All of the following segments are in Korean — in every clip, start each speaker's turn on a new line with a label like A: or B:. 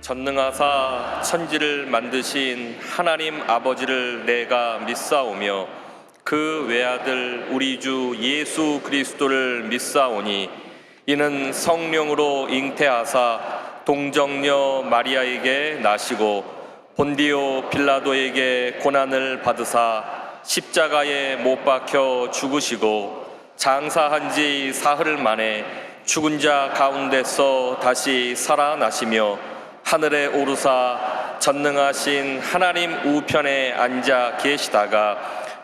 A: 전능하사 천지를 만드신 하나님 아버지를 내가 믿사오며 그 외아들 우리 주 예수 그리스도를 믿사오니 이는 성령으로 잉태하사 동정녀 마리아에게 나시고 본디오 빌라도에게 고난을 받으사 십자가에 못 박혀 죽으시고 장사한 지 사흘 만에 죽은 자 가운데서 다시 살아나시며 하늘에 오르사 전능하신 하나님 우편에 앉아 계시다가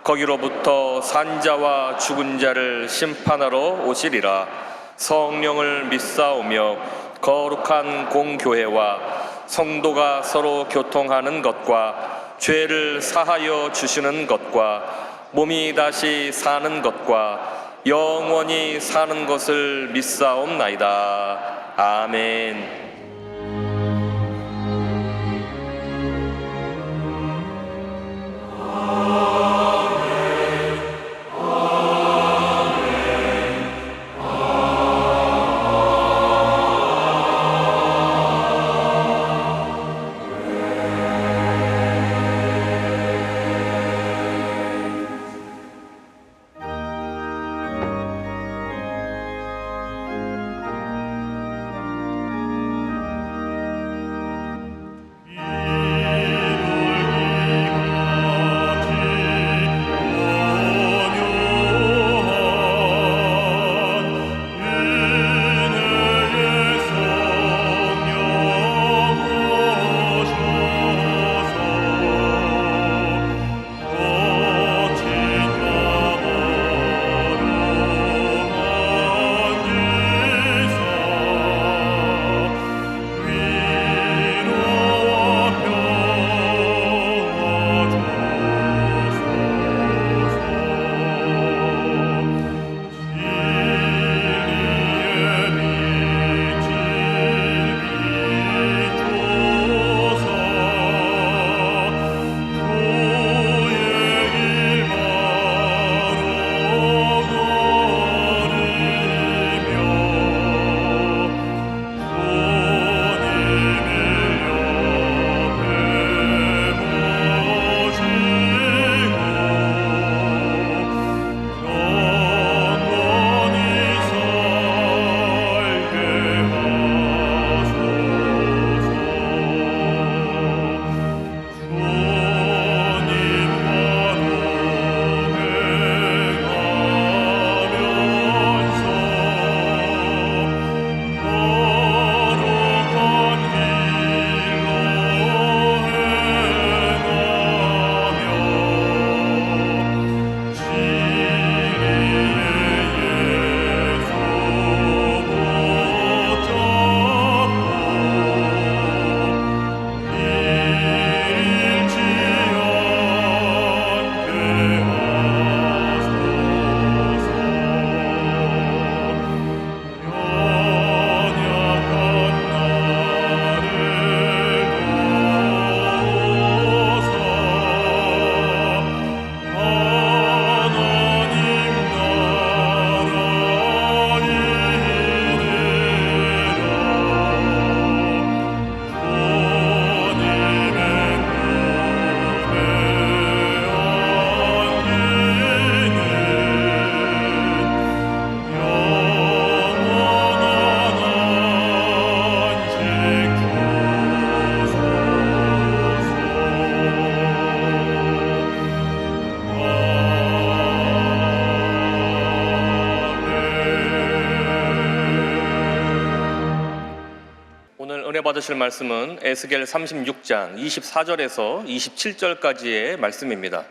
A: 거기로부터 산자와 죽은 자를 심판하러 오시리라. 성령을 믿사오며 거룩한 공교회와 성도가 서로 교통하는 것과 죄를 사하여 주시는 것과 몸이 다시 사는 것과 영원히 사는 것을 믿사옵나이다. 아멘. 받으실 말씀은 에스겔 36장 24절에서 27절까지의 말씀입니다.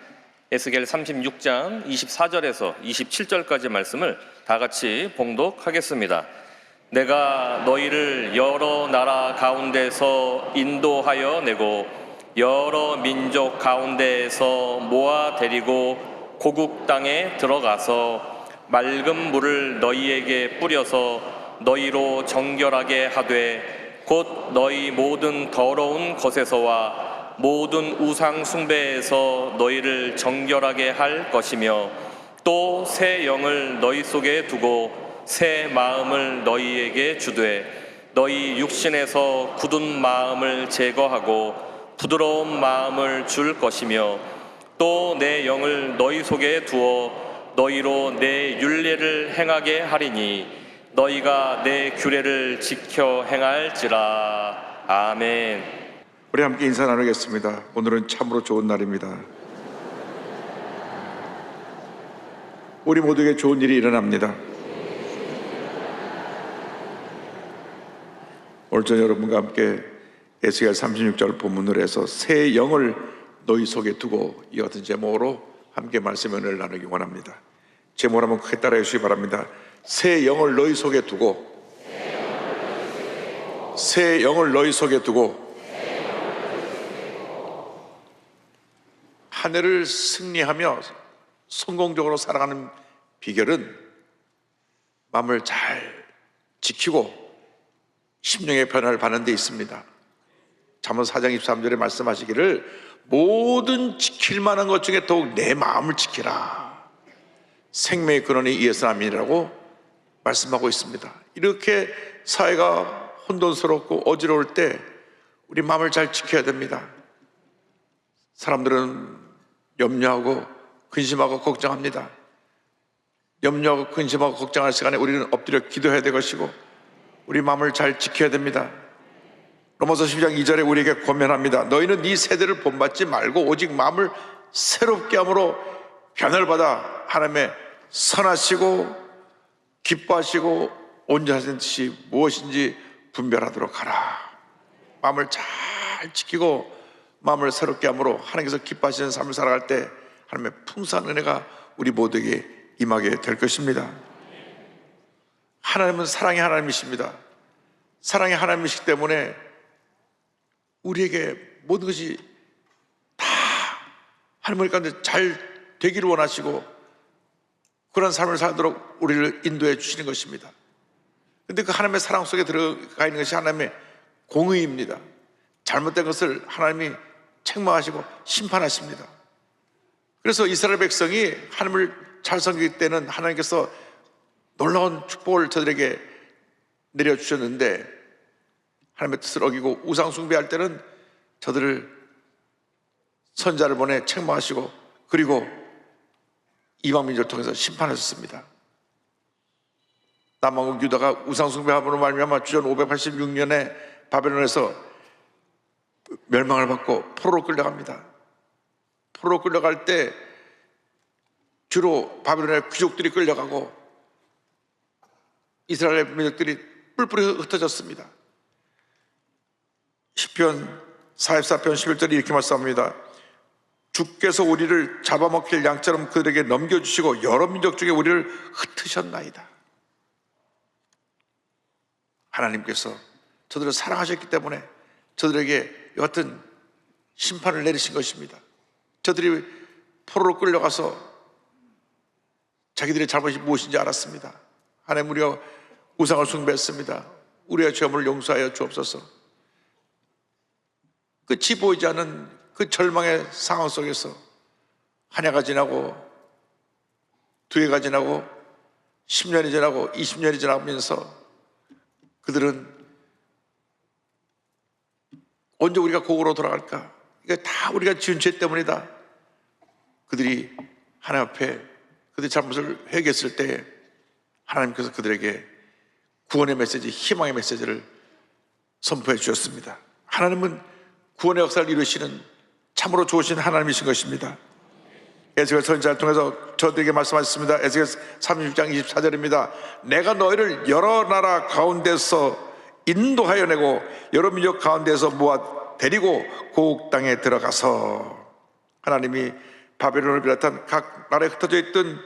A: 에스겔 36장 24절에서 27절까지의 말씀을 다 같이 봉독하겠습니다. 내가 너희를 여러 나라 가운데서 인도하여 내고 여러 민족 가운데에서 모아 데리고 고국 땅에 들어가서 맑은 물을 너희에게 뿌려서 너희로 정결하게 하되 곧 너희 모든 더러운 것에서와 모든 우상 숭배에서 너희를 정결하게 할 것이며 또 새 영을 너희 속에 두고 새 마음을 너희에게 주되 너희 육신에서 굳은 마음을 제거하고 부드러운 마음을 줄 것이며 또 내 영을 너희 속에 두어 너희로 내 율례를 행하게 하리니 너희가 내 규례를 지켜 행할지라. 아멘.
B: 우리 함께 인사 나누겠습니다. 오늘은 참으로 좋은 날입니다. 우리 모두에게 좋은 일이 일어납니다. 오늘 저녁 여러분과 함께 에스겔 36절 본문으로 해서 새 영을 너희 속에 두고 이 같은 제목으로 함께 말씀의 은혜를 나누기 원합니다. 제목을 한번 크게 따라해 주시기 바랍니다. 새 영을 너희 속에 두고, 새 영을 너희 속에 두고 한 해를 승리하며 성공적으로 살아가는 비결은 마음을 잘 지키고 심령의 변화를 받는 데 있습니다. 잠언 4장 23절에 말씀하시기를 모든 지킬 만한 것 중에 더욱 내 마음을 지키라. 생명의 근원이 이에서 남이라고 말씀하고 있습니다. 이렇게 사회가 혼돈스럽고 어지러울 때 우리 마음을 잘 지켜야 됩니다. 사람들은 염려하고 근심하고 걱정합니다. 염려하고 근심하고 걱정할 시간에 우리는 엎드려 기도해야 될 것이고 우리 마음을 잘 지켜야 됩니다. 로마서 12장 2절에 우리에게 권면합니다. 너희는 네 세대를 본받지 말고 오직 마음을 새롭게 함으로 변화를 받아 하나님의 선하시고 기뻐하시고 온전하신 뜻이 무엇인지 분별하도록 하라. 마음을 잘 지키고 마음을 새롭게 함으로 하나님께서 기뻐하시는 삶을 살아갈 때 하나님의 풍성한 은혜가 우리 모두에게 임하게 될 것입니다. 하나님은 사랑의 하나님이십니다. 사랑의 하나님이시기 때문에 우리에게 모든 것이 다 하나님 가운데 잘 되기를 원하시고 그런 삶을 살도록 우리를 인도해 주시는 것입니다. 그런데 그 하나님의 사랑 속에 들어가 있는 것이 하나님의 공의입니다. 잘못된 것을 하나님이 책망하시고 심판하십니다. 그래서 이스라엘 백성이 하나님을 잘 섬길 때는 하나님께서 놀라운 축복을 저들에게 내려주셨는데 하나님의 뜻을 어기고 우상 숭배할 때는 저들을 선자를 보내 책망하시고 그리고 이방 민족을 통해서 심판하셨습니다. 남왕국 유다가 우상 숭배함으로 말미암아 주전 586년에 바벨론에서 멸망을 받고 포로로 끌려갑니다. 포로로 끌려갈 때 주로 바벨론의 귀족들이 끌려가고 이스라엘 민족들이 뿔뿔이 흩어졌습니다. 시편 44편 11절에 이렇게 말씀합니다. 주께서 우리를 잡아먹힐 양처럼 그들에게 넘겨주시고 여러 민족 중에 우리를 흩으셨나이다. 하나님께서 저들을 사랑하셨기 때문에 저들에게 여하튼 심판을 내리신 것입니다. 저들이 포로로 끌려가서 자기들의 잘못이 무엇인지 알았습니다. 하나님, 우리가 우상을 숭배했습니다. 우리의 죄를 용서하여 주옵소서. 끝이 보이지 않는 그 절망의 상황 속에서 한 해가 지나고 두 해가 지나고 10년이 지나고 20년이 지나면서 그들은 언제 우리가 고국으로 돌아갈까? 이게 다 우리가 지은 죄 때문이다. 그들이 하나님 앞에 그들의 잘못을 회개했을 때 하나님께서 그들에게 구원의 메시지, 희망의 메시지를 선포해 주셨습니다. 하나님은 구원의 역사를 이루시는 참으로 좋으신 하나님이신 것입니다. 에스겔 선지자를 통해서 저들에게 말씀하셨습니다. 에스겔 36장 24절입니다. 내가 너희를 여러 나라 가운데서 인도하여 내고 여러 민족 가운데서 모아 데리고 고국 땅에 들어가서 하나님이 바벨론을 비롯한 각 나라에 흩어져 있던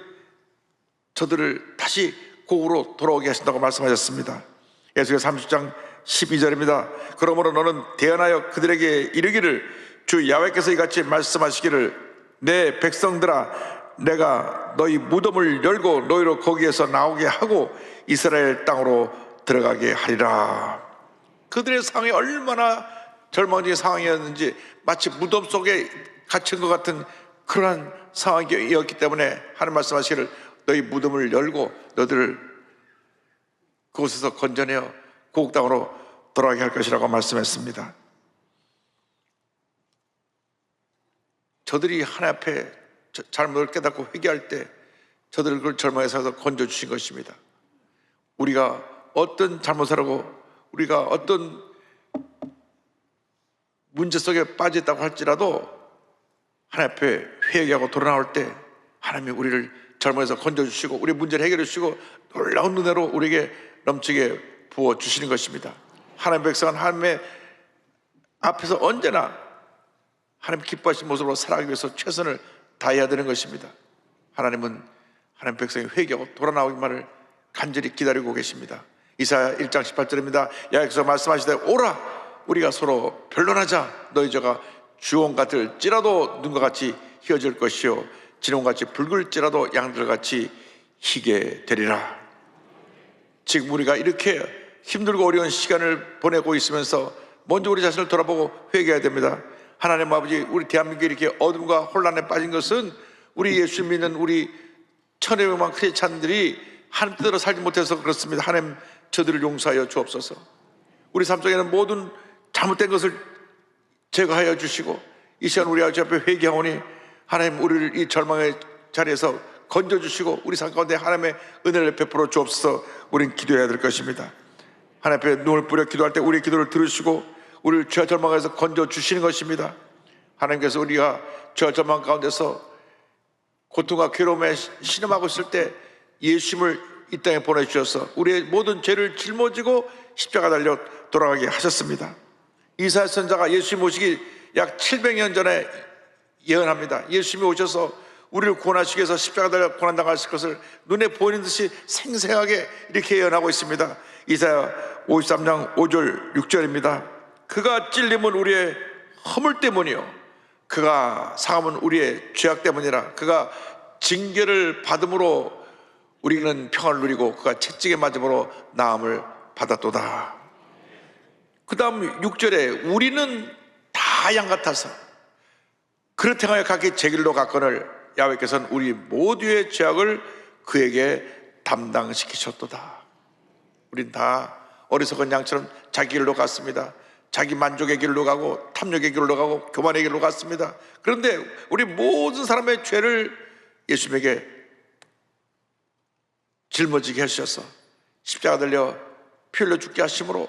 B: 저들을 다시 고국으로 돌아오게 하신다고 말씀하셨습니다. 에스겔 30장 12절입니다. 그러므로 너는 대언하여 그들에게 이르기를 주 야훼께서 이같이 말씀하시기를 내 백성들아 내가 너희 무덤을 열고 너희로 거기에서 나오게 하고 이스라엘 땅으로 들어가게 하리라. 그들의 상황이 얼마나 절망적인 상황이었는지 마치 무덤 속에 갇힌 것 같은 그러한 상황이었기 때문에 하는 말씀하시기를 너희 무덤을 열고 너희들을 그곳에서 건져내어 고국 땅으로 돌아가게 할 것이라고 말씀했습니다. 저들이 하나님 앞에 잘못을 깨닫고 회개할 때 저들을 그걸 절망에서 건져주신 것입니다. 우리가 어떤 잘못을 하고 우리가 어떤 문제 속에 빠졌다고 할지라도 하나님 앞에 회개하고 돌아 나올 때 하나님이 우리를 절망에서 건져주시고 우리 문제를 해결해 주시고 놀라운 은혜로 우리에게 넘치게 부어주시는 것입니다. 하나님 백성은 하나님의 앞에서 언제나 하나님 기뻐하시는 모습으로 살아가기 위해서 최선을 다해야 되는 것입니다. 하나님은 하나님 백성이 회개하고 돌아 나오기만을 간절히 기다리고 계십니다. 이사야 1장 18절입니다. 여호와께서 말씀하시되 오라 우리가 서로 변론하자. 너희 저가 주홍 같을지라도 눈과 같이 희어질 것이요 진홍같이 붉을지라도 양들같이 희게 되리라. 지금 우리가 이렇게 힘들고 어려운 시간을 보내고 있으면서 먼저 우리 자신을 돌아보고 회개해야 됩니다. 하나님 아버지, 우리 대한민국이 이렇게 어둠과 혼란에 빠진 것은 우리 예수 믿는 우리 천여 명만 크리스찬들이 하나님 뜻대로 살지 못해서 그렇습니다. 하나님 저들을 용서하여 주옵소서. 우리 삶 속에는 모든 잘못된 것을 제거하여 주시고 이 시간 우리 아버지 앞에 회개하오니 하나님 우리를 이 절망의 자리에서 건져주시고 우리 삶 가운데 하나님의 은혜를 베풀어 주옵소서. 우리는 기도해야 될 것입니다. 하나님 앞에 눈을 뿌려 기도할 때 우리의 기도를 들으시고 우리를 죄 절망에서 건져주시는 것입니다. 하나님께서 우리가 죄 절망 가운데서 고통과 괴로움에 신음하고 있을 때 예수님을 이 땅에 보내주셔서 우리의 모든 죄를 짊어지고 십자가 달려 돌아가게 하셨습니다. 이사야 선지자가 예수님 오시기 약 700년 전에 예언합니다. 예수님이 오셔서 우리를 구원하시기 위해서 십자가 달려 고난당하실 것을 눈에 보이는 듯이 생생하게 이렇게 예언하고 있습니다. 이사야 53장 5절 6절입니다. 그가 찔림은 우리의 허물 때문이요 그가 상함은 우리의 죄악 때문이라. 그가 징계를 받음으로 우리는 평화를 누리고 그가 채찍에 맞음으로 나음을 받았도다. 그 다음 6절에 우리는 다 양 같아서 그릇 행하여 각기 제 길로 갔거늘 야훼께서는 우리 모두의 죄악을 그에게 담당시키셨도다. 우린 다 어리석은 양처럼 자기 길로 갔습니다. 자기 만족의 길로 가고 탐욕의 길로 가고 교만의 길로 갔습니다. 그런데 우리 모든 사람의 죄를 예수님에게 짊어지게 하셔서 십자가 달려 피 흘려 죽게 하심으로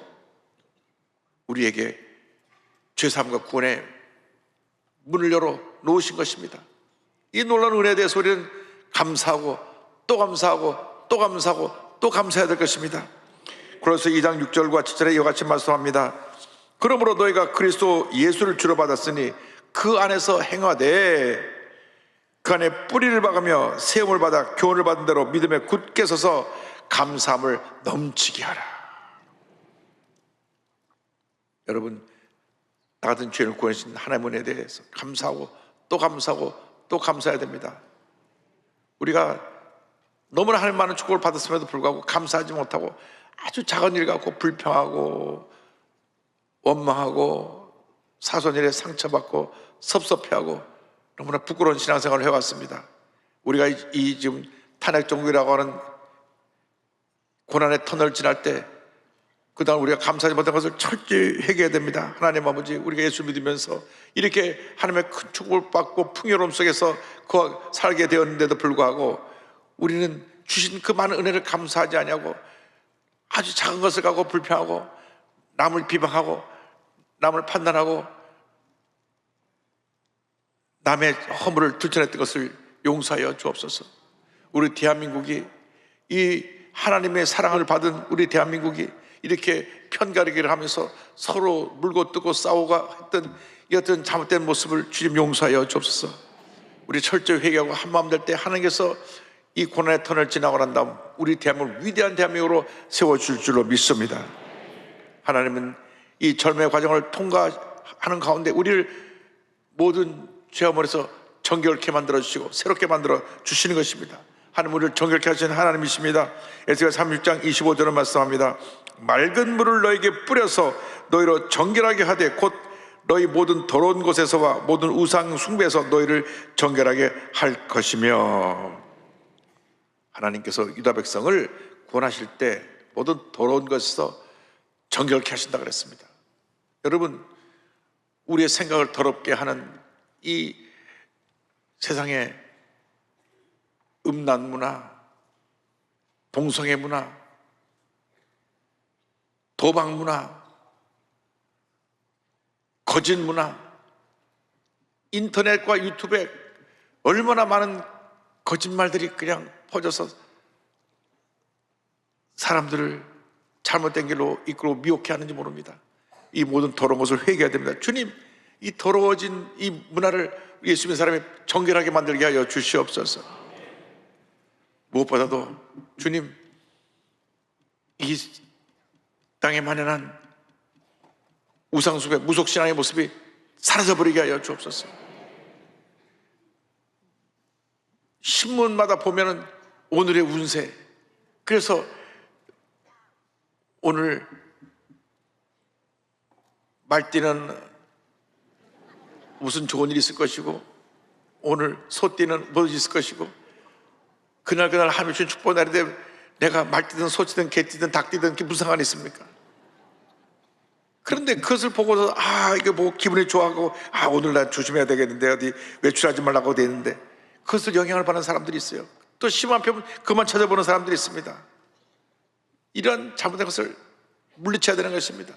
B: 우리에게 죄사함과 구원의 문을 열어 놓으신 것입니다. 이 놀라운 은혜에 대해서 우리는 감사하고 또 감사하고 또 감사하고 또 감사해야 될 것입니다. 그래서 2장 6절과 7절에 이와 같이 말씀합니다. 그러므로 너희가 그리스도 예수를 주로 받았으니 그 안에서 행하되 그 안에 뿌리를 박으며 세움을 받아 교훈을 받은 대로 믿음에 굳게 서서 감사함을 넘치게 하라. 여러분, 나 같은 죄인을 구원하신 하나님의 은혜에 대해서 감사하고 또 감사하고 또 감사해야 됩니다. 우리가 너무나 하나님 많은 축복을 받았음에도 불구하고 감사하지 못하고 아주 작은 일 갖고 불평하고 원망하고 사소한 일에 상처받고 섭섭해하고 너무나 부끄러운 신앙생활을 해왔습니다. 우리가 이 지금 탄핵정국이라고 하는 고난의 터널을 지날 때 그 다음 우리가 감사하지 못한 것을 철저히 회개해야 됩니다. 하나님 아버지, 우리가 예수 믿으면서 이렇게 하나님의 큰 축복을 받고 풍요로움 속에서 그와 살게 되었는데도 불구하고 우리는 주신 그 많은 은혜를 감사하지 아니하고 아주 작은 것을 갖고 불평하고 남을 비방하고 남을 판단하고 남의 허물을 들춰냈던 것을 용서하여 주옵소서. 우리 대한민국이 이 하나님의 사랑을 받은 우리 대한민국이 이렇게 편가르기를 하면서 서로 물고 뜯고 싸우고 했던 이 어떤 잘못된 모습을 주님 용서하여 주옵소서. 우리 철저히 회개하고 한마음 될 때 하나님께서 이 고난의 터널을 지나고 난 다음 우리 대한민국을 위대한 대한민국으로 세워줄 줄로 믿습니다. 하나님은 이 절망의 과정을 통과하는 가운데 우리를 모든 죄어머니에서 정결케 만들어주시고 새롭게 만들어 주시는 것입니다. 하나님 우리를 정결케 하시는 하나님이십니다. 에스겔 36장 25절은 말씀합니다. 맑은 물을 너에게 뿌려서 너희로 정결하게 하되 곧 너희 모든 더러운 곳에서와 모든 우상 숭배에서 너희를 정결하게 할 것이며. 하나님께서 유다 백성을 구원하실 때 모든 더러운 것에서 정결케 하신다 그랬습니다. 여러분, 우리의 생각을 더럽게 하는 이 세상의 음란 문화, 동성애 문화, 도박 문화, 거짓 문화, 인터넷과 유튜브에 얼마나 많은 거짓말들이 그냥 퍼져서 사람들을 잘못된 길로 이끌고 미혹해 하는지 모릅니다. 이 모든 더러운 것을 회개해야 됩니다. 주님, 이 더러워진 이 문화를 예수 믿는 사람이 정결하게 만들게 하여 주시옵소서. 무엇보다도 주님, 이 땅에 만연한 우상숭배, 무속신앙의 모습이 사라져버리게 하여 주옵소서. 신문마다 보면은 오늘의 운세, 그래서 오늘 말띠는 무슨 좋은 일이 있을 것이고, 오늘 소띠는 무엇이 있을 것이고, 그날 하나님 주신 축복 날인데 내가 말띠든 소띠든 개띠든 닭띠든 그게 무슨 상관이 있습니까? 그런데 그것을 보고서 이거 보고 기분이 좋아하고 오늘 난 조심해야 되겠는데, 어디 외출하지 말라고 돼 있는데 그것을 영향을 받는 사람들이 있어요. 또 심한 표면 그만 찾아보는 사람들이 있습니다. 이런 잘못된 것을 물리쳐야 되는 것입니다.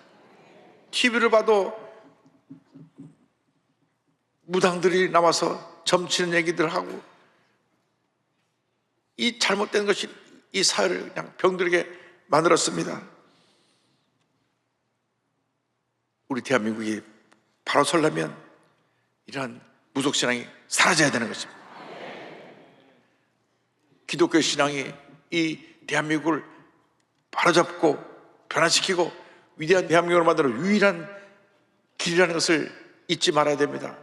B: TV를 봐도 무당들이 나와서 점치는 얘기들 하고, 이 잘못된 것이 이 사회를 그냥 병들게 만들었습니다. 우리 대한민국이 바로 서려면 이러한 무속신앙이 사라져야 되는 것입니다. 기독교 신앙이 이 대한민국을 바로잡고 변화시키고 위대한 대한민국을 만드는 유일한 길이라는 것을 잊지 말아야 됩니다.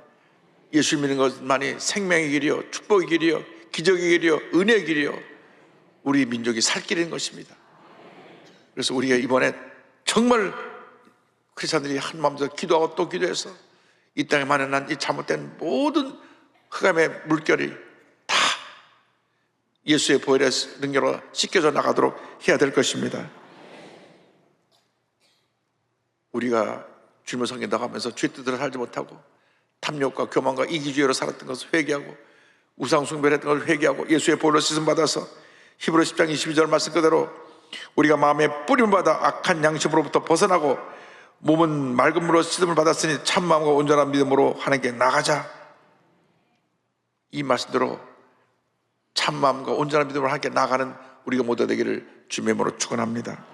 B: 예수 믿는 것만이 생명의 길이요, 축복의 길이요, 기적의 길이요, 은혜의 길이요, 우리 민족이 살 길인 것입니다. 그래서 우리가 이번에 정말 크리스찬들이 한 마음으로 기도하고 또 기도해서 이 땅에 만연한 이 잘못된 모든 흑암의 물결이 다 예수의 보혈의 능력으로 씻겨져 나가도록 해야 될 것입니다. 우리가 주님을 섬긴다고 하면서 죄 뜻대로 살지 못하고 탐욕과 교만과 이기주의로 살았던 것을 회개하고 우상 숭배를 했던 것을 회개하고 예수의 보혈로 씻음 받아서 히브리 10장 22절 말씀 그대로 우리가 마음에 뿌림 받아 악한 양심으로부터 벗어나고 몸은 맑은 물로 씻음을 받았으니 참 마음과 온전한 믿음으로 하나님께 나가자. 이 말씀대로 참 마음과 온전한 믿음으로 하나님께 나가는 우리가 모두 되기를 주님의 이름으로 축원합니다.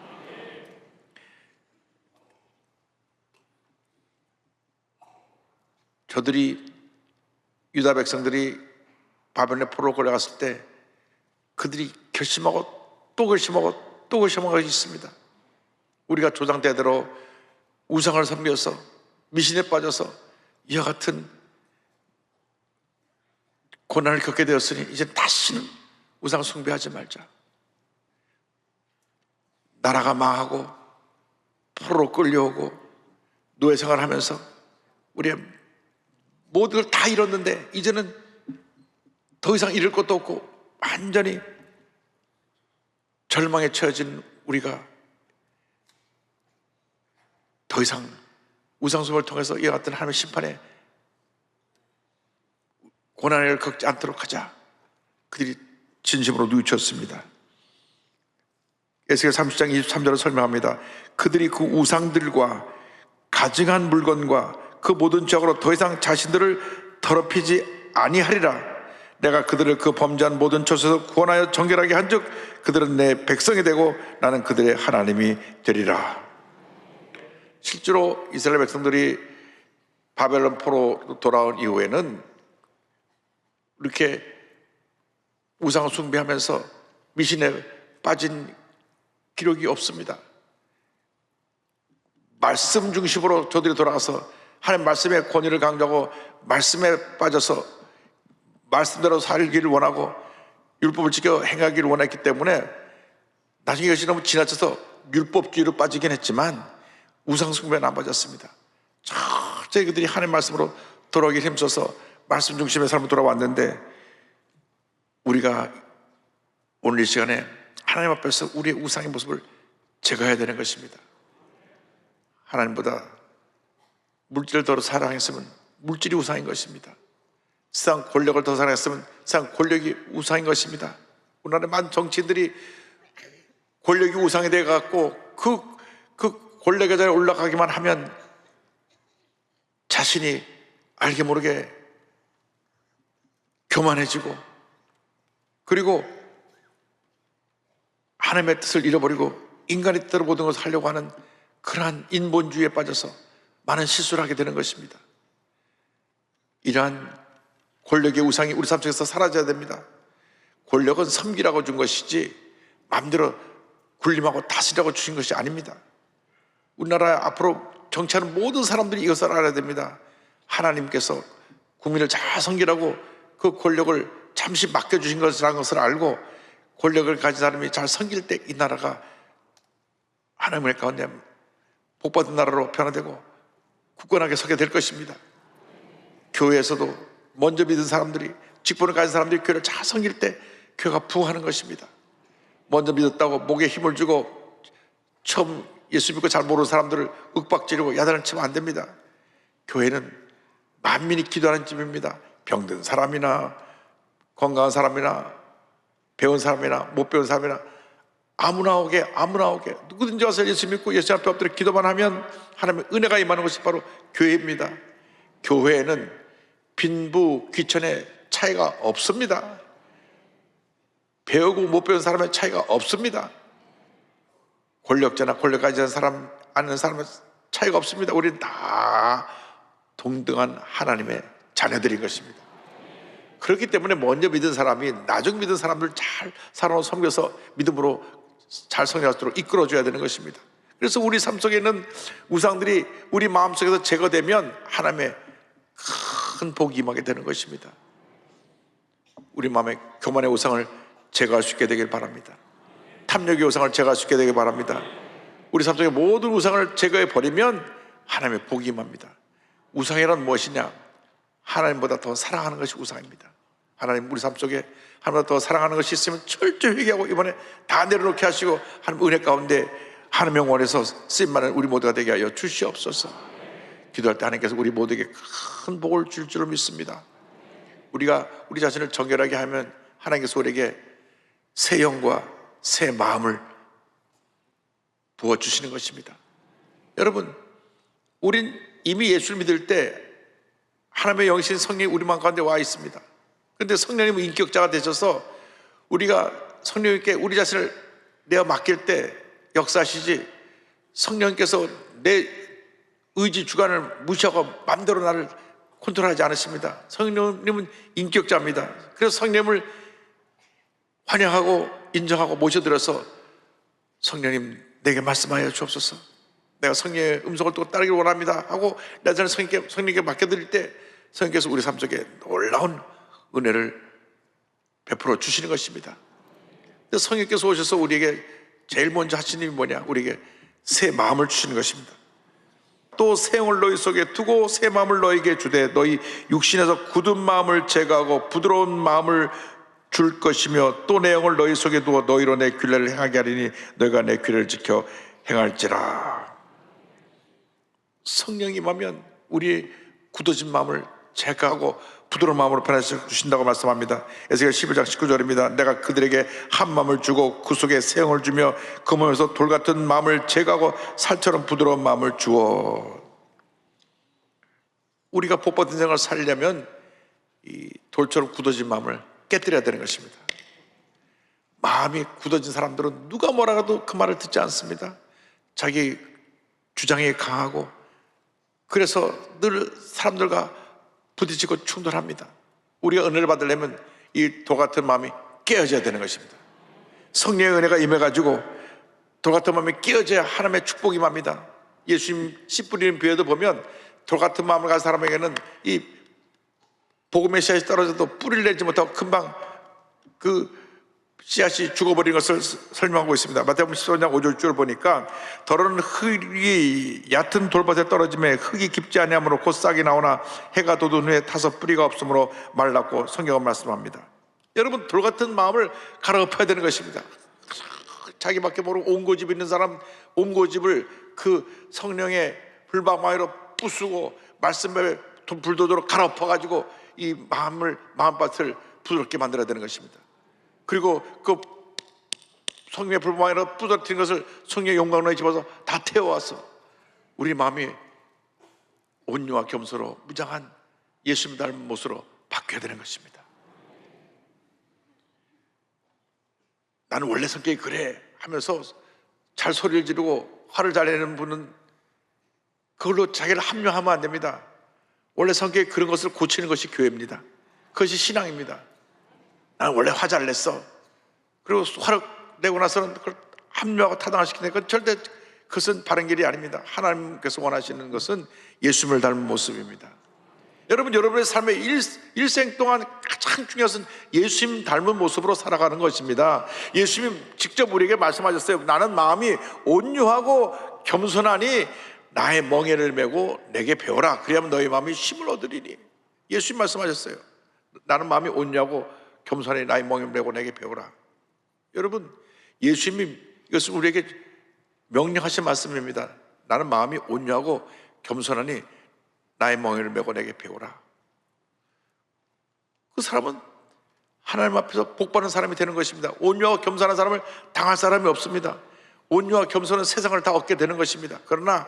B: 저들이 유다 백성들이 바벨론의 포로로 끌려갔을 때 그들이 결심하고 또 결심하고 또 결심한 것이 있습니다. 우리가 조상 대대로 우상을 섬겨서 미신에 빠져서 이와 같은 고난을 겪게 되었으니 이제 다시는 우상 숭배하지 말자. 나라가 망하고 포로로 끌려오고 노예 생활하면서 우리의 모든 걸 다 잃었는데 이제는 더 이상 잃을 것도 없고 완전히 절망에 처해진 우리가 더 이상 우상숭배를 통해서 이와 같은 하나님의 심판에 고난을 겪지 않도록 하자. 그들이 진심으로 뉘우쳤습니다. 에스겔 30장 23절을 설명합니다. 그들이 그 우상들과 가증한 물건과 그 모든 죄악으로 더 이상 자신들을 더럽히지 아니하리라. 내가 그들을 그 범죄한 모든 처소에서 구원하여 정결하게 한즉 그들은 내 백성이 되고 나는 그들의 하나님이 되리라. 실제로 이스라엘 백성들이 바벨론 포로로 돌아온 이후에는 이렇게 우상을 숭배하면서 미신에 빠진 기록이 없습니다. 말씀 중심으로 저들이 돌아가서 하나님 말씀의 권위를 강조하고 말씀에 빠져서 말씀대로 살기를 원하고 율법을 지켜 행하기를 원했기 때문에 나중에 이것이 너무 지나쳐서 율법주의로 빠지긴 했지만 우상 숭배는 안 빠졌습니다. 철저히 그들이 하나님 말씀으로 돌아오기 힘써서 말씀 중심의 삶으로 돌아왔는데 우리가 오늘 이 시간에 하나님 앞에서 우리의 우상의 모습을 제거해야 되는 것입니다. 하나님보다 물질을 더 사랑했으면 물질이 우상인 것입니다. 세상 권력을 더 사랑했으면 세상 권력이 우상인 것입니다. 우리나라의 많은 정치인들이 권력이 우상이 돼갖고 그 권력의 자리에 올라가기만 하면 자신이 알게 모르게 교만해지고, 그리고 하나님의 뜻을 잃어버리고 인간의 뜻대로 모든 것을 하려고 하는 그러한 인본주의에 빠져서 많은 실수를 하게 되는 것입니다. 이러한 권력의 우상이 우리 삶 속에서 사라져야 됩니다. 권력은 섬기라고 준 것이지 마음대로 군림하고 다스리라고 주신 것이 아닙니다. 우리나라 앞으로 정치하는 모든 사람들이 이것을 알아야 됩니다. 하나님께서 국민을 잘 섬기라고 그 권력을 잠시 맡겨주신 것이라는 것을 알고 권력을 가진 사람이 잘 섬길 때 이 나라가 하나님의 가운데 복받은 나라로 변화되고 굳건하게 서게 될 것입니다. 교회에서도 먼저 믿은 사람들이, 직분을 가진 사람들이 교회를 잘 섬길 때 교회가 부흥하는 것입니다. 먼저 믿었다고 목에 힘을 주고 처음 예수 믿고 잘 모르는 사람들을 윽박지르고 야단을 치면 안 됩니다. 교회는 만민이 기도하는 집입니다. 병든 사람이나 건강한 사람이나 배운 사람이나 못 배운 사람이나 아무나 오게 누구든지 와서 예수 믿고 예수 앞에 엎드려 기도만 하면 하나님의 은혜가 임하는 것이 바로 교회입니다. 교회에는 빈부 귀천의 차이가 없습니다. 배우고 못 배운 사람의 차이가 없습니다. 권력자나 권력 가진 사람 아는 사람의 차이가 없습니다. 우리는 다 동등한 하나님의 자녀들인 것입니다. 그렇기 때문에 먼저 믿은 사람이 나중 믿은 사람들 잘 사랑으로 섬겨서 믿음으로 잘 성장하도록 이끌어줘야 되는 것입니다. 그래서 우리 삶 속에는 우상들이 우리 마음속에서 제거되면 하나님의 큰 복이 임하게 되는 것입니다. 우리 마음의 교만의 우상을 제거할 수 있게 되길 바랍니다. 탐욕의 우상을 제거할 수 있게 되길 바랍니다. 우리 삶 속의 모든 우상을 제거해 버리면 하나님의 복이 임합니다. 우상이란 무엇이냐? 하나님보다 더 사랑하는 것이 우상입니다. 하나님 우리 삶 속에 하나님보다 더 사랑하는 것이 있으면 철저히 회개하고 이번에 다 내려놓게 하시고 하나님 은혜 가운데 하나님의 원에서 쓰임받는 우리 모두가 되게 하여 주시옵소서. 기도할 때 하나님께서 우리 모두에게 큰 복을 줄 줄로 믿습니다. 우리가 우리 자신을 정결하게 하면 하나님께서 우리에게 새 영과 새 마음을 부어주시는 것입니다. 여러분, 우린 이미 예수를 믿을 때 하나님의 영신 성령이 우리 마음 가운데 와 있습니다. 그런데 성령님은 인격자가 되셔서 우리가 성령님께 우리 자신을 내어 맡길 때 역사하시지, 성령님께서 내 의지 주관을 무시하고 마음대로 나를 컨트롤하지 않으십니다. 성령님은 인격자입니다. 그래서 성령님을 환영하고 인정하고 모셔드려서 성령님 내게 말씀하여 주옵소서, 내가 성령의 음성을 또 따르기를 원합니다 하고 내 자신을 성령님께 맡겨드릴 때 성령께서 우리 삶 속에 놀라운 은혜를 베풀어 주시는 것입니다. 성령께서 오셔서 우리에게 제일 먼저 하시는 일이 뭐냐? 우리에게 새 마음을 주시는 것입니다. 또 새 영을 너희 속에 두고 새 마음을 너희에게 주되 너희 육신에서 굳은 마음을 제거하고 부드러운 마음을 줄 것이며 또 내 영을 너희 속에 두어 너희로 내 규례를 행하게 하리니 너희가 내 규례를 지켜 행할지라. 성령이 임하면 우리의 굳어진 마음을 제거하고 부드러운 마음으로 변화시켜 주신다고 말씀합니다. 에스겔 11장 19절입니다. 내가 그들에게 한 마음을 주고 그 속에 새 영을 주며 그 몸에서 돌 같은 마음을 제거하고 살처럼 부드러운 마음을 주어. 우리가 복받은 생활을 살려면 이 돌처럼 굳어진 마음을 깨뜨려야 되는 것입니다. 마음이 굳어진 사람들은 누가 뭐라 해도 그 말을 듣지 않습니다. 자기 주장이 강하고 그래서 늘 사람들과 부딪히고 충돌합니다. 우리가 은혜를 받으려면 이 돌 같은 마음이 깨어져야 되는 것입니다. 성령의 은혜가 임해가지고 돌 같은 마음이 깨어져야 하나님의 축복이 임합니다. 예수님 씨 뿌리는 비유도 보면 돌 같은 마음을 가진 사람에게는 이 복음의 씨앗이 떨어져도 뿌리를 내지 못하고 금방 그 씨앗이 죽어버리는 것을 설명하고 있습니다. 마태복음 15장 5절을 보니까 더러운 흙이 얕은 돌밭에 떨어짐에 흙이 깊지 아니하므로 곧 싹이 나오나 해가 돋은 후에 타서 뿌리가 없으므로 말랐고 성경은 말씀합니다. 여러분, 돌 같은 마음을 갈아엎어야 되는 것입니다. 자기밖에 모르고 온 고집 있는 사람 온 고집을 그 성령의 불방망이로 부수고 말씀에 불도저로 갈아엎어가지고 이 마음밭을 부드럽게 만들어야 되는 것입니다. 그리고 그 성령의 불방망이로 부서뜨린 것을 성령의 용광로에 집어서 다 태워와서 우리 마음이 온유와 겸손으로 무장한 예수님 닮은 모습으로 바뀌어야 되는 것입니다. 나는 원래 성격이 그래 하면서 잘 소리를 지르고 화를 잘 내는 분은 그걸로 자기를 합리화하면 안 됩니다. 원래 성격이 그런 것을 고치는 것이 교회입니다. 그것이 신앙입니다. 나는 원래 화 잘 냈어. 그리고 화를 내고 나서는 그걸 합리화하고 타당화시키는 건 절대 그것은 바른 길이 아닙니다. 하나님께서 원하시는 것은 예수님을 닮은 모습입니다. 여러분, 여러분의 삶의 일생 동안 가장 중요한 것은 예수님 닮은 모습으로 살아가는 것입니다. 예수님 직접 우리에게 말씀하셨어요. 나는 마음이 온유하고 겸손하니 나의 멍에를 메고 내게 배워라. 그리하면 너희 마음이 힘을 얻으리니. 예수님 말씀하셨어요. 나는 마음이 온유하고 겸손하니 나의 멍에를 메고 내게 배워라. 여러분, 예수님이 이것은 우리에게 명령하신 말씀입니다. 나는 마음이 온유하고 겸손하니 나의 멍에를 메고 내게 배우라. 그 사람은 하나님 앞에서 복받는 사람이 되는 것입니다. 온유하고 겸손한 사람을 당할 사람이 없습니다. 온유와 겸손은 세상을 다 얻게 되는 것입니다. 그러나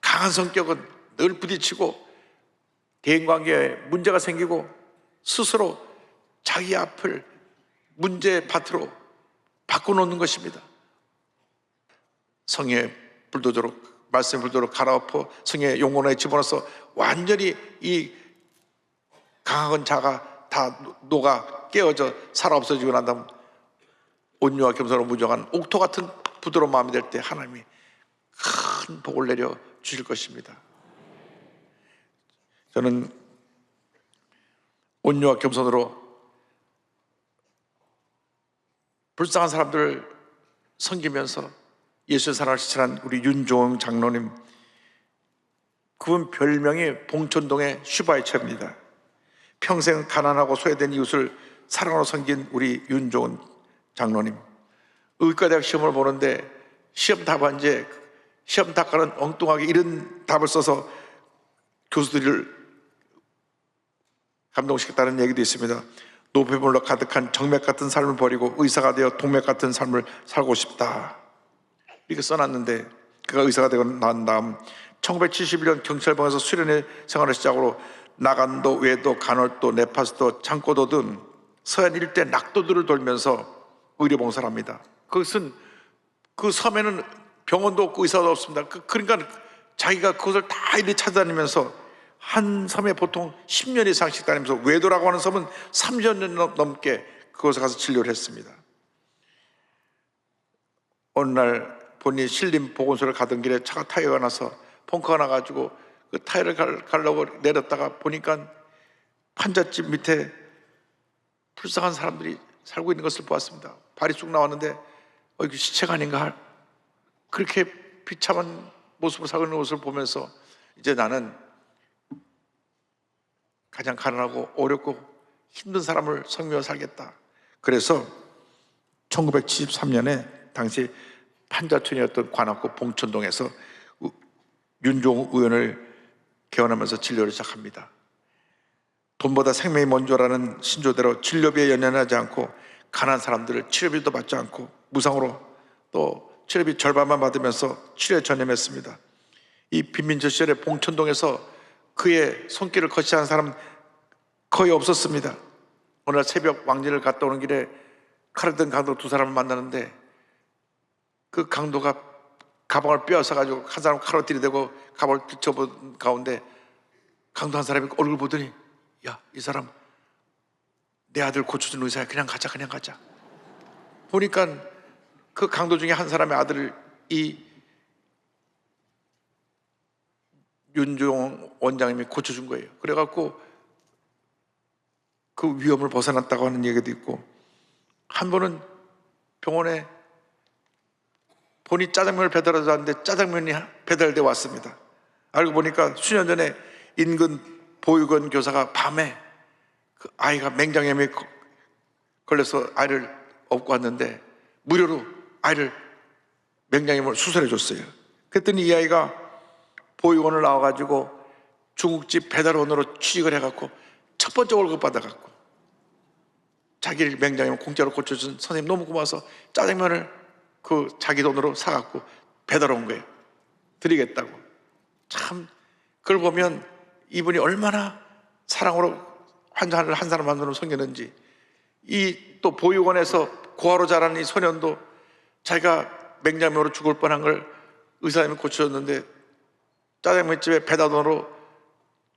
B: 강한 성격은 늘 부딪히고 대인관계에 문제가 생기고 스스로 자기 앞을 문제밭으로 바꿔놓는 것입니다. 성의 불도저로 말씀의 불도로 갈아엎어 성의 용원에 집어넣어서 완전히 이 강한 자가 다 녹아 깨어져 살아 없어지고 난 다음 온유와 겸손으로 무정한 옥토 같은 부드러운 마음이 될 때 하나님이 큰 복을 내려 주실 것입니다. 저는 온유와 겸손으로 불쌍한 사람들을 섬기면서 예수의 사랑을 실천한 우리 윤종영 장로님, 그분 별명이 봉천동의 슈바이처입니다. 평생 가난하고 소외된 이웃을 사랑으로 섬긴 우리 윤종영 장로님, 의과대학 시험을 보는데 시험 답안지에 시험 답관은 엉뚱하게 이런 답을 써서 교수들을 감동시켰다는 얘기도 있습니다. 노폐물로 가득한 정맥 같은 삶을 버리고 의사가 되어 동맥 같은 삶을 살고 싶다, 이렇게 써놨는데, 그가 의사가 되고 난 다음 1971년 경찰병에서 수련회 생활을 시작으로 나간도, 외도, 간월도, 네파스도, 창고도 등 서해안 일대 낙도들을 돌면서 의료봉사를 합니다. 그것은 그 섬에는 병원도 없고 의사도 없습니다. 그러니까 자기가 그것을 다 일일이 찾아다니면서 한 섬에 보통 10년 이상씩 다니면서, 외도라고 하는 섬은 30년 넘게 그곳에 가서 진료를 했습니다. 어느 날 본인이 신림 보건소를 가던 길에 차가 타이어가 나서 펑크가 나가지고 그 타이어를 가려고 내렸다가 보니까 판잣집 밑에 불쌍한 사람들이 살고 있는 것을 보았습니다. 발이 쑥 나왔는데 이거 시체가 아닌가, 그렇게 비참한 모습으로 살고 있는 것을 보면서 이제 나는 가장 가난하고 어렵고 힘든 사람을 섬기며 살겠다. 그래서 1973년에 당시 판자촌이었던 관악구 봉천동에서 윤종욱 의원을 개원하면서 진료를 시작합니다. 돈보다 생명이 먼저라는 신조대로 진료비에 연연하지 않고 가난한 사람들을 치료비도 받지 않고 무상으로 또 치료비 절반만 받으면서 치료에 전념했습니다. 이 빈민저 시절에 봉천동에서 그의 손길을 거치한 사람은 거의 없었습니다. 어느 날 새벽 왕진을 갔다 오는 길에 칼을 든 강도 두 사람을 만나는데, 그 강도가 가방을 빼앗아 가지고 한 사람 칼로 들이대고 가방을 들쳐본 가운데 강도 한 사람이 얼굴 보더니, 야, 이 사람 내 아들 고쳐준 의사야, 그냥 가자, 그냥 가자. 보니까 그 강도 중에 한 사람의 아들을 이 윤종 원장님이 고쳐준 거예요. 그래갖고 그 위험을 벗어났다고 하는 얘기도 있고, 한 번은 병원에 본인이 짜장면을 배달하자 하는데 짜장면이 배달돼 왔습니다. 알고 보니까 수년 전에 인근 보육원 교사가 밤에 그 아이가 맹장염에 걸려서 아이를 업고 왔는데 무료로 아이를 맹장염을 수술해 줬어요. 그랬더니 이 아이가 보육원을 나와가지고 중국집 배달원으로 취직을 해갖고 첫 번째 월급 받아갖고 자기 맹장염 공짜로 고쳐준 선생님 너무 고마워서 짜장면을 그 자기 돈으로 사갖고 배달 온 거예요. 드리겠다고. 참 그걸 보면 이분이 얼마나 사랑으로 환자를 한 사람 한 사람 섬기는지. 이 또 보육원에서 고아로 자라는 이 소년도 자기가 맹장염으로 죽을 뻔한 걸 의사님이 고쳐줬는데 짜장면집에 배달원으로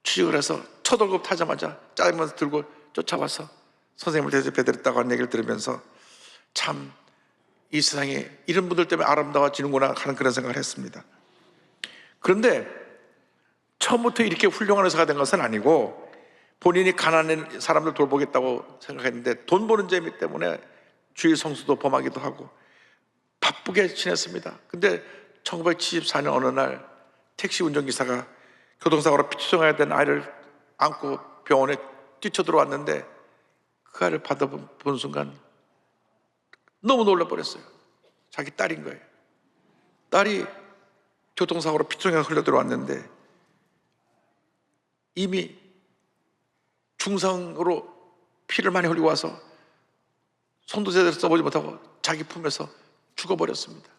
B: 취직을 해서 첫 월급 타자마자 짜장면 들고 쫓아와서 선생님을 대접해드렸다고 하는 얘기를 들으면서 참 이 세상에 이런 분들 때문에 아름다워지는구나 하는 그런 생각을 했습니다. 그런데 처음부터 이렇게 훌륭한 의사가 된 것은 아니고 본인이 가난한 사람들 돌보겠다고 생각했는데 돈 버는 재미 때문에 주일 성수도 범하기도 하고 바쁘게 지냈습니다. 근데 1974년 어느 날 택시 운전기사가 교통사고로 피투성해야 된 아이를 안고 병원에 뛰쳐들어왔는데 그 아이를 받아본 순간 너무 놀라버렸어요. 자기 딸인 거예요. 딸이 교통사고로 피투성해서 흘러들어왔는데 이미 중상으로 피를 많이 흘리고 와서 손도 제대로 써보지 못하고 자기 품에서 죽어버렸습니다.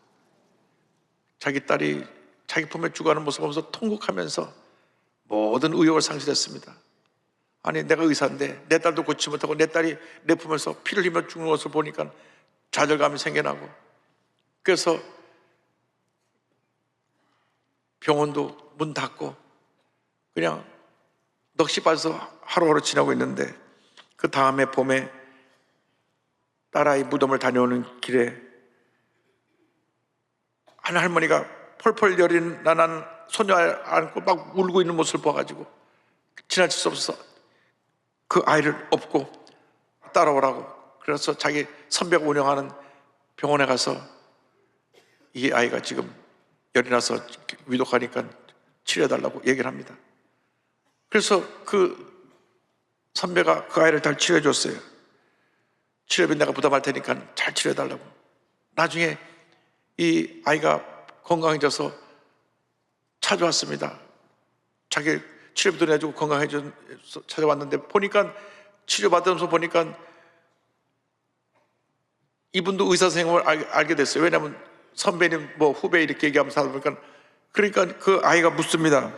B: 자기 딸이 자기 품에 죽어가는 모습을 보면서 통곡하면서 모든 의욕을 상실했습니다. 아니 내가 의사인데 내 딸도 고치지 못하고 내 딸이 내 품에서 피를 흘리며 죽는 것을 보니까 좌절감이 생겨나고 그래서 병원도 문 닫고 그냥 넋이 빠져서 하루하루 지나고 있는데 그 다음에 봄에 딸아이 무덤을 다녀오는 길에 한 할머니가 펄펄 열이 나는 소녀 안고 막 울고 있는 모습을 봐가지고 지나칠 수 없어서 그 아이를 업고 따라오라고 그래서 자기 선배가 운영하는 병원에 가서 이 아이가 지금 열이 나서 위독하니까 치료해달라고 얘기를 합니다. 그래서 그 선배가 그 아이를 잘 치료해 줬어요. 치료비 내가 부담할 테니까 잘 치료해달라고. 나중에 이 아이가 건강해져서 찾아왔습니다. 자기 치료비도 내주고 건강해져서 찾아왔는데 보니까 치료받으면서 보니까 이분도 의사 선생님을 알게 됐어요. 왜냐하면 선배님 뭐 후배 이렇게 얘기하면서 하다 보니까 그러니까 그 아이가 묻습니다.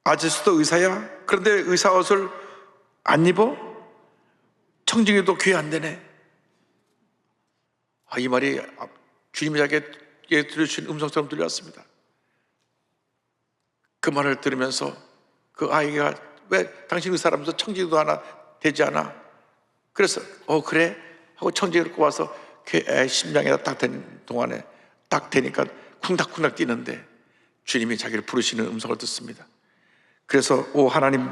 B: 아저씨도 의사야? 그런데 의사 옷을 안 입어? 청진이도 귀에 안 되네. 이 말이 주님이 자기에게 들려주신 음성처럼 들려왔습니다. 그 말을 들으면서 그 아이가 왜 당신 의사라면서 청진이도 하나 되지 않아? 그래서 그래? 하고 청진이를 꼽아서 그 애 심장에다 딱 된 동안에 딱 되니까 쿵닥쿵닥 뛰는데 주님이 자기를 부르시는 음성을 듣습니다. 그래서 오 하나님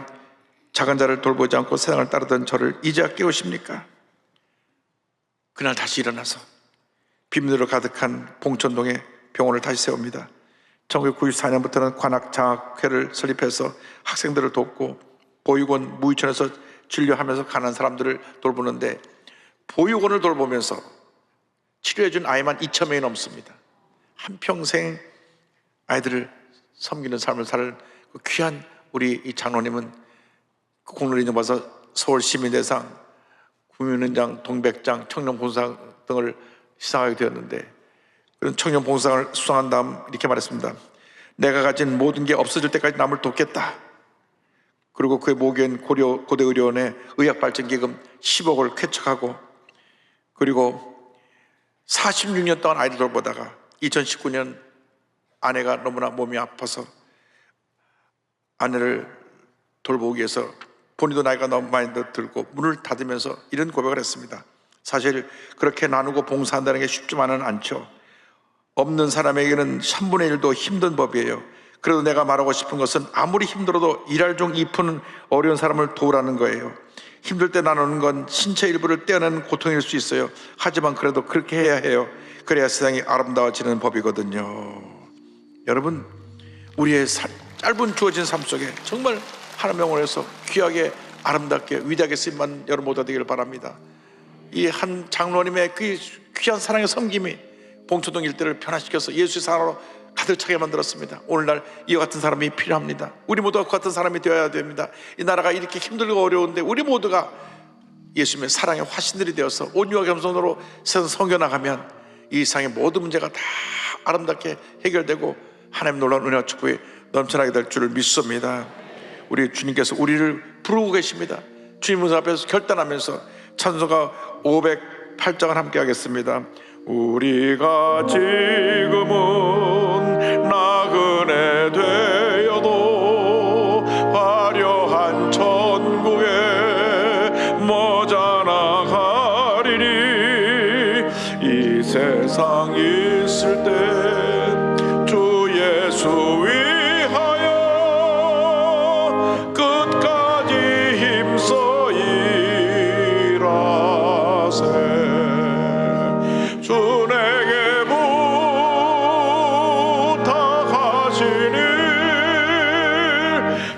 B: 작은 자를 돌보지 않고 세상을 따르던 저를 이제야 깨우십니까? 그날 다시 일어나서 비밀로 가득한 봉천동에 병원을 다시 세웁니다. 1994년부터는 관악장학회를 설립해서 학생들을 돕고 보육원 무의촌에서 진료하면서 가난한 사람들을 돌보는데 보육원을 돌보면서 치료해준 아이만 2,000명이 넘습니다. 한평생 아이들을 섬기는 삶을 사는 그 귀한 우리 이 장로님은 그 공로를 인정받아서 서울시민대상, 국민은장, 동백장, 청년봉사상 등을 시상하게 되었는데 그런 청년봉사상을 수상한 다음 이렇게 말했습니다. 내가 가진 모든 게 없어질 때까지 남을 돕겠다. 그리고 그의 모교인 고대의료원의 의학발전기금 10억을 쾌척하고 그리고 46년 동안 아이를 돌보다가 2019년 아내가 너무나 몸이 아파서 아내를 돌보기 위해서 본인도 나이가 너무 많이 들고 문을 닫으면서 이런 고백을 했습니다. 사실 그렇게 나누고 봉사한다는 게 쉽지만은 않죠. 없는 사람에게는 3분의 1도 힘든 법이에요. 그래도 내가 말하고 싶은 것은 아무리 힘들어도 일할 중 잎은 어려운 사람을 도우라는 거예요. 힘들 때 나누는 건 신체 일부를 떼어내는 고통일 수 있어요. 하지만 그래도 그렇게 해야 해요. 그래야 세상이 아름다워지는 법이거든요. 여러분, 우리의 짧은 주어진 삶 속에 정말 하나님의 영혼에서 귀하게 아름답게 위대하게 쓰임받는 여러분 모두 되기를 바랍니다. 이 한 장로님의 그 귀한 사랑의 섬김이 봉초동 일대를 변화시켜서 예수의 사랑으로 가득 차게 만들었습니다. 오늘날 이와 같은 사람이 필요합니다. 우리 모두가 그 같은 사람이 되어야 됩니다. 이 나라가 이렇게 힘들고 어려운데 우리 모두가 예수님의 사랑의 화신들이 되어서 온유와 겸손으로 세상 섬겨나가면 이 세상의 모든 문제가 다 아름답게 해결되고 하나님 놀라운 은혜와 축복이 넘쳐나게 될 줄을 믿습니다. 우리 주님께서 우리를 부르고 계십니다. 주님 앞에서 결단하면서 찬송가 508장을 함께 하겠습니다. 우리가 지금은 나그네 되어도 화려한 천국에 머자나 가리니 이 세상 있을 때 주 예수 위하여 끝까지 힘써 일하세. 주 내게 부탁하시니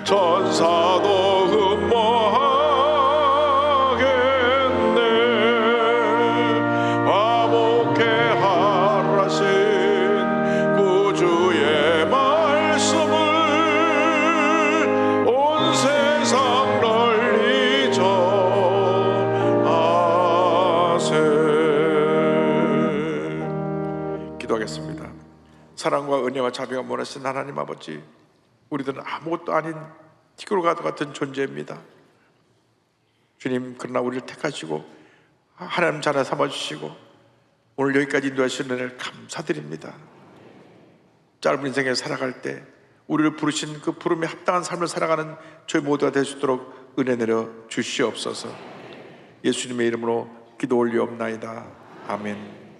B: 천사도 흠모하겠네. 화목해 하라신 구주의 말씀을 온 세상 널리 전하세. 기도하겠습니다. 사랑과 은혜와 자비가 원하신 하나님 아버지, 우리들은 아무것도 아닌 티끌과 같은 존재입니다. 주님, 그러나 우리를 택하시고 하나님 자녀 삼아주시고 오늘 여기까지 인도하시는 은혜를 감사드립니다. 짧은 인생에 살아갈 때 우리를 부르신 그 부름에 합당한 삶을 살아가는 저희 모두가 될 수 있도록 은혜 내려 주시옵소서. 예수님의 이름으로 기도 올리옵나이다. 아멘.